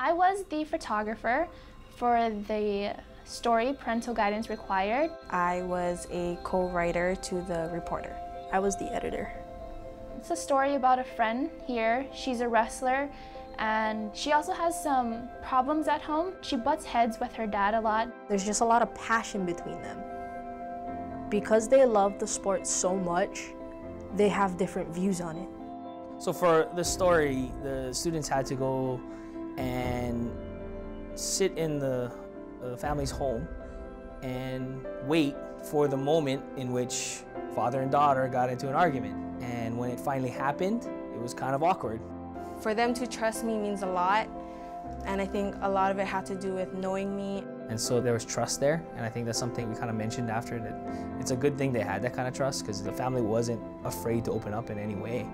I was the photographer for the story Parental Guidance Required. I was a co-writer to the reporter. I was the editor. It's a story about a friend here. She's a wrestler and she also has some problems at home. She butts heads with her dad a lot. There's just a lot of passion between them. Because they love the sport so much, they have different views on it. So for the story, the students had to go and sit in the family's home and wait for the moment in which father and daughter got into an argument. And when it finally happened, it was kind of awkward. For them to trust me means a lot, and I think a lot of it had to do with knowing me. And so there was trust there, and I think that's something we kind of mentioned after, that it's a good thing they had that kind of trust because the family wasn't afraid to open up in any way.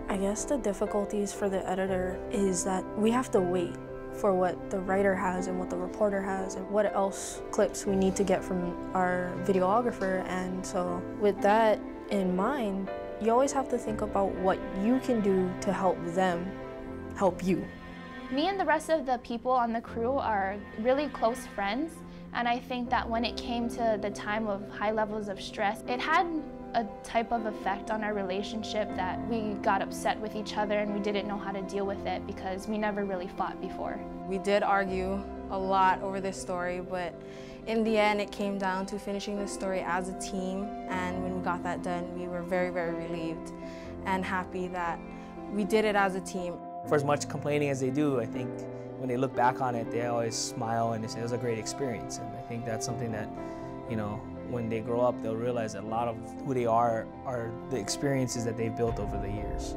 I guess the difficulties for the editor is that we have to wait for what the writer has and what the reporter has and what else clips we need to get from our videographer. And so with that in mind, you always have to think about what you can do to help them help you. Me and the rest of the people on the crew are really close friends, and I think that when it came to the time of high levels of stress, it had a type of effect on our relationship that we got upset with each other and we didn't know how to deal with it because we never really fought before. We did argue a lot over this story, but in the end it came down to finishing the story as a team, and when we got that done, we were very, very relieved and happy that we did it as a team. For as much complaining as they do, I think when they look back on it, they always smile and they say it was a great experience. And I think that's something that, you know, when they grow up, they'll realize that a lot of who they are the experiences that they've built over the years.